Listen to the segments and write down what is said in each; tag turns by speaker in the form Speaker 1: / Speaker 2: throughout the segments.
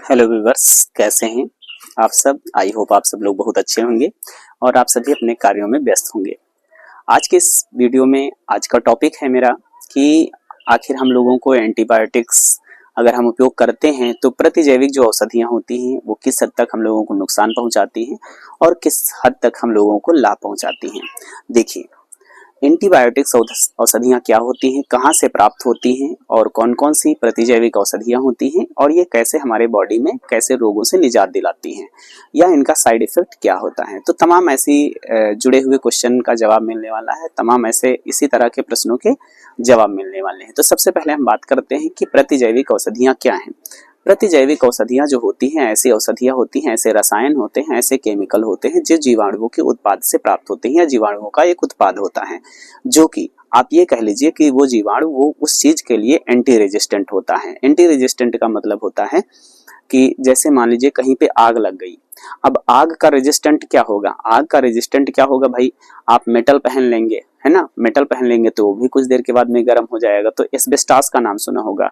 Speaker 1: Hello viewers, कैसे हैं आप सब। आई होप आप सब लोग बहुत अच्छे होंगे और आप सभी अपने कार्यों में व्यस्त होंगे। आज के इस वीडियो में आज का टॉपिक है मेरा कि आखिर हम लोगों को एंटीबायोटिक्स अगर हम उपयोग करते हैं तो प्रतिजैविक जो औषधियां होती हैं वो किस हद तक हम लोगों को नुकसान पहुंचाती हैं और किस हद तक हम लोगों को लाभ पहुंचाती हैं। देखिए, एंटीबायोटिक्स औषधियाँ क्या होती हैं, कहाँ से प्राप्त होती हैं और कौन कौन सी प्रतिजैविक औषधियाँ होती हैं और ये कैसे हमारे बॉडी में कैसे रोगों से निजात दिलाती हैं या इनका साइड इफेक्ट क्या होता है। तो तमाम ऐसी जुड़े हुए क्वेश्चन का जवाब मिलने वाला है, तमाम ऐसे इसी तरह के प्रश्नों के जवाब मिलने वाले हैं। तो सबसे पहले हम बात करते हैं कि प्रतिजैविक औषधियाँ क्या हैं। प्रतिजैविक औषधियाँ जो होती हैं, ऐसी औषधियाँ होती हैं, ऐसे रसायन होते हैं, ऐसे केमिकल होते हैं जो जीवाणुओं के उत्पाद से प्राप्त होते हैं या जीवाणुओं का एक उत्पाद होता है, जो कि आप ये कह लीजिए कि वो जीवाणु वो उस चीज के लिए एंटी रेजिस्टेंट होता है। एंटी रेजिस्टेंट का मतलब होता है कि जैसे मान लीजिए कहीं पे आग लग गई, अब आग का रेजिस्टेंट क्या होगा, आग का रेजिस्टेंट क्या होगा भाई, आप मेटल पहन लेंगे, है ना, मेटल पहन लेंगे तो वो भी कुछ देर के बाद में गर्म हो जाएगा। तो एस्बेस्टॉस का नाम सुना होगा,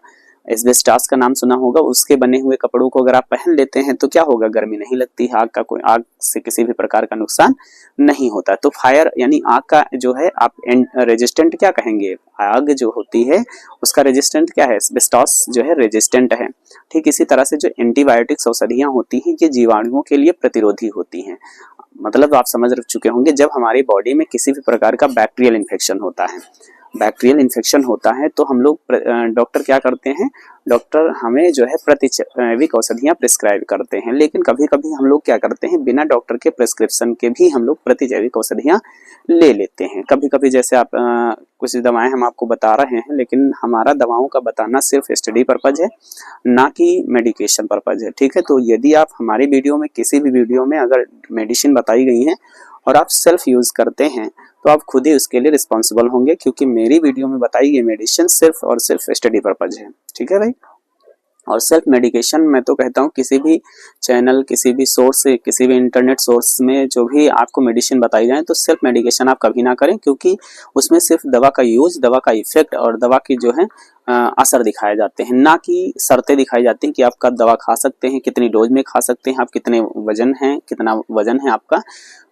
Speaker 1: एस्बेस्टॉस का नाम सुना होगा, उसके बने हुए कपड़ों को अगर आप पहन लेते हैं तो क्या होगा, गर्मी नहीं लगती, आग से किसी भी प्रकार का नुकसान नहीं होता। तो फायर यानी आग का जो है आप रेजिस्टेंट क्या कहेंगे, आग जो होती है उसका रेजिस्टेंट क्या है, एस्बेस्टॉस जो है रेजिस्टेंट है। ठीक इसी तरह से जो एंटीबायोटिक्स औषधियां होती हैं ये जीवाणुओं के लिए प्रतिरोधी होती हैं। मतलब आप समझ चुके होंगे, जब हमारी बॉडी में किसी भी प्रकार का बैक्टीरियल इन्फेक्शन होता है, बैक्टीरियल इन्फेक्शन होता है तो हम लोग डॉक्टर क्या करते हैं, डॉक्टर हमें जो है प्रतिजैविक औषधियाँ प्रिस्क्राइब करते हैं। लेकिन कभी कभी हम लोग क्या करते हैं, बिना डॉक्टर के प्रिस्क्रिप्शन के भी हम लोग प्रतिजैविक औषधियाँ ले लेते हैं। कभी कभी जैसे आप कुछ दवाएं हम आपको बता रहे हैं, लेकिन हमारा दवाओं का बताना सिर्फ स्टडी पर्पज है, ना कि मेडिकेशन पर्पज है। ठीक है, तो यदि आप हमारी वीडियो में किसी भी वीडियो में अगर मेडिसिन बताई गई है और आप सेल्फ यूज करते हैं तो आप खुद ही उसके लिए रिस्पॉन्सिबल होंगे, क्योंकि मेरी वीडियो में बताई गई मेडिसिन सिर्फ और सिर्फ स्टडी पर्पज है। ठीक है भाई। और सेल्फ मेडिकेशन मैं तो कहता हूँ किसी भी चैनल, किसी भी सोर्स से, किसी भी इंटरनेट सोर्स में जो भी आपको मेडिसिन बताई जाए तो सेल्फ मेडिकेशन आप कभी ना करें, क्योंकि उसमें सिर्फ दवा का यूज, दवा का इफेक्ट और दवा की जो है असर दिखाए जाते हैं, ना कि शर्तें दिखाई जाती हैं कि आप कब दवा खा सकते हैं, कितनी डोज में खा सकते हैं, आप कितने वजन हैं, कितना वजन है आपका,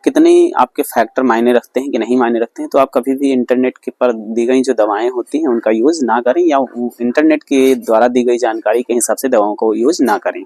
Speaker 1: कितने आपके फैक्टर मायने रखते हैं कि नहीं मायने रखते हैं। तो आप कभी भी इंटरनेट के पर दी गई जो दवाएं होती हैं उनका यूज ना करें या इंटरनेट के द्वारा दी गई जानकारी के हिसाब से दवाओं को यूज ना करें।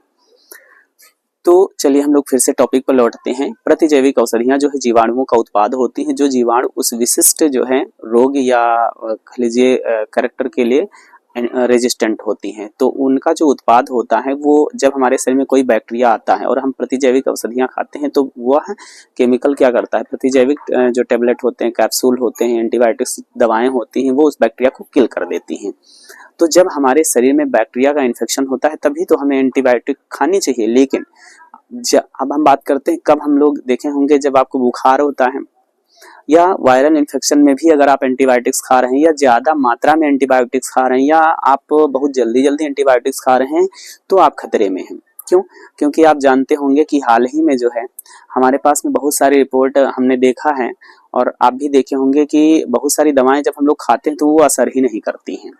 Speaker 1: तो चलिए हम लोग फिर से टॉपिक पर लौटते हैं। प्रतिजैविक औषधियां जो है जीवाणुओं का उत्पाद होती हैं, जो जीवाणु उस विशिष्ट जो है रोग या कह लीजिए कैरेक्टर के लिए रेजिस्टेंट होती हैं। तो उनका जो उत्पाद होता है वो जब हमारे शरीर में कोई बैक्टीरिया आता है और हम प्रतिजैविक औषधियां खाते हैं तो वह केमिकल क्या करता है, प्रतिजैविक जो टेबलेट होते हैं, कैप्सूल होते हैं, एंटीबायोटिक्स दवाएं होती हैं, वो उस बैक्टीरिया को किल कर देती हैं। तो जब हमारे शरीर में बैक्टीरिया का इन्फेक्शन होता है तभी तो हमें एंटीबायोटिक खानी चाहिए। लेकिन अब हम बात करते हैं कब हम लोग देखे होंगे, जब आपको बुखार होता है या वायरल इन्फेक्शन में भी अगर आप एंटीबायोटिक्स खा रहे हैं या ज्यादा मात्रा में एंटीबायोटिक्स खा रहे हैं या आप बहुत जल्दी जल्दी एंटीबायोटिक्स खा रहे हैं तो आप खतरे में हैं। क्यों? क्योंकि आप जानते होंगे कि हाल ही में जो है हमारे पास में बहुत सारी रिपोर्ट हमने देखा है और आप भी देखे होंगे कि बहुत सारी दवाएं जब हम लोग खाते हैं तो वो असर ही नहीं करती हैं।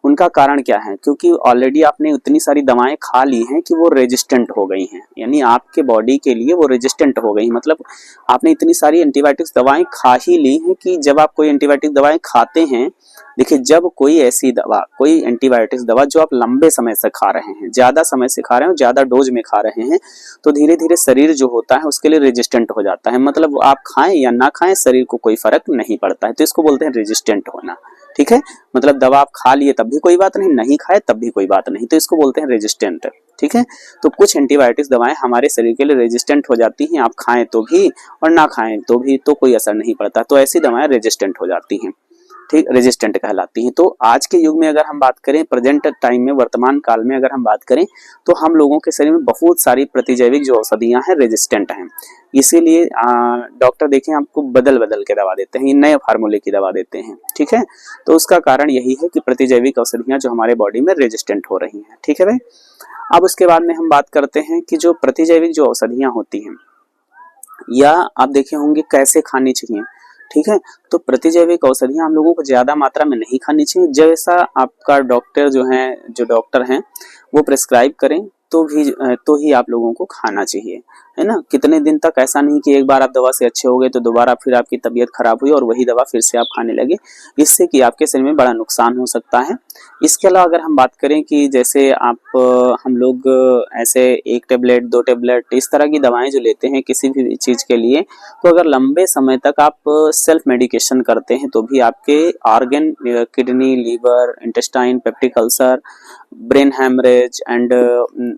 Speaker 1: उनका कारण क्या है, क्योंकि ऑलरेडी आपने उतनी सारी दवाएं खा ली हैं कि वो रेजिस्टेंट हो गई हैं, यानी आपके बॉडी के लिए वो रेजिस्टेंट हो गई। मतलब आपने इतनी सारी एंटीबायोटिक्स दवाएं खा ही ली हैं कि जब आप कोई एंटीबायोटिक दवाएं खाते हैं, देखिए जब कोई ऐसी दवा, कोई एंटीबायोटिक्स दवा जो आप लंबे समय से खा रहे हैं, ज्यादा समय से खा रहे हैं, ज्यादा डोज में खा रहे हैं, तो धीरे धीरे शरीर जो होता है उसके लिए रेजिस्टेंट हो जाता है। मतलब आप खाएं या ना खाएं शरीर को कोई फर्क नहीं पड़ता है, तो इसको बोलते हैं रेजिस्टेंट होना। ठीक है, मतलब दवा आप खा लिए तब भी कोई बात नहीं, नहीं खाए तब भी कोई बात नहीं, तो इसको बोलते हैं रेजिस्टेंट। ठीक है, तो कुछ एंटीबायोटिक्स दवाएं हमारे शरीर के लिए रेजिस्टेंट हो जाती हैं, आप खाएं तो भी और ना खाएं तो भी तो कोई असर नहीं पड़ता, तो ऐसी दवाएं रेजिस्टेंट हो जाती हैं। ठीक, रेजिस्टेंट कहलाती हैं। तो आज के युग में अगर हम बात करें, प्रेजेंट टाइम में, वर्तमान काल में अगर हम बात करें तो हम लोगों के शरीर में बहुत सारी प्रतिजैविक जो औषधियां हैं रेजिस्टेंट हैं। इसीलिए डॉक्टर देखें आपको बदल बदल के दवा देते हैं, नए फार्मूले की दवा देते हैं। ठीक है, तो उसका कारण यही है कि प्रतिजैविक औषधियां जो हमारे बॉडी में रेजिस्टेंट हो रही हैं। ठीक है भाई। अब उसके बाद में हम बात करते हैं कि जो प्रतिजैविक जो औषधियां होती हैं या आप देखे होंगे कैसे खानी चाहिए। ठीक है, तो प्रतिजैविक औषधियां हम लोगों को ज्यादा मात्रा में नहीं खानी चाहिए, जैसा आपका डॉक्टर जो डॉक्टर हैं वो प्रेस्क्राइब करें तो ही आप लोगों को खाना चाहिए, है ना। कितने दिन तक, ऐसा नहीं कि एक बार आप दवा से अच्छे हो गए तो दोबारा फिर आपकी तबीयत खराब हुई और वही दवा फिर से आप खाने लगे, इससे कि आपके शरीर में बड़ा नुकसान हो सकता है। इसके अलावा अगर हम बात करें कि जैसे हम लोग ऐसे 1 टेबलेट 2 टेबलेट इस तरह की दवाएं जो लेते हैं किसी भी चीज के लिए, तो अगर लंबे समय तक आप सेल्फ मेडिकेशन करते हैं तो भी आपके organ, kidney, liver, intestine, peptic ulcer, brain haemorrhage and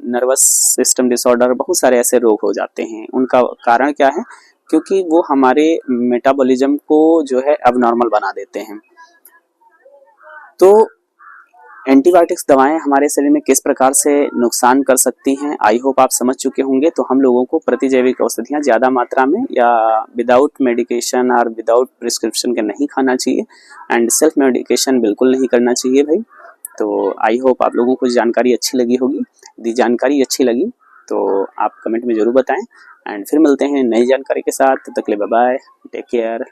Speaker 1: nervous system disorder, बहुत सारे ऐसे रोग हो जाते हैं। उनका कारण क्या है? क्योंकि वो हमारे मेटाबॉलिज्म को जो है अबनॉर्मल बना देते हैं। तो एंटीबायोटिक्स दवाएं हमारे शरीर में किस प्रकार से नुकसान कर सकती हैं, आई होप आप समझ चुके होंगे। तो हम लोगों को प्रतिजैविक औषधियां ज़्यादा मात्रा में या विदाउट मेडिकेशन और विदाउट प्रिस्क्रिप्शन के नहीं खाना चाहिए, एंड सेल्फ मेडिकेशन बिल्कुल नहीं करना चाहिए भाई। तो आई होप आप लोगों को जानकारी अच्छी लगी होगी। यदि जानकारी अच्छी लगी तो आप कमेंट में ज़रूर बताएं, एंड फिर मिलते हैं नई जानकारी के साथ। तब तक के लिए बाय बाय, टेक केयर।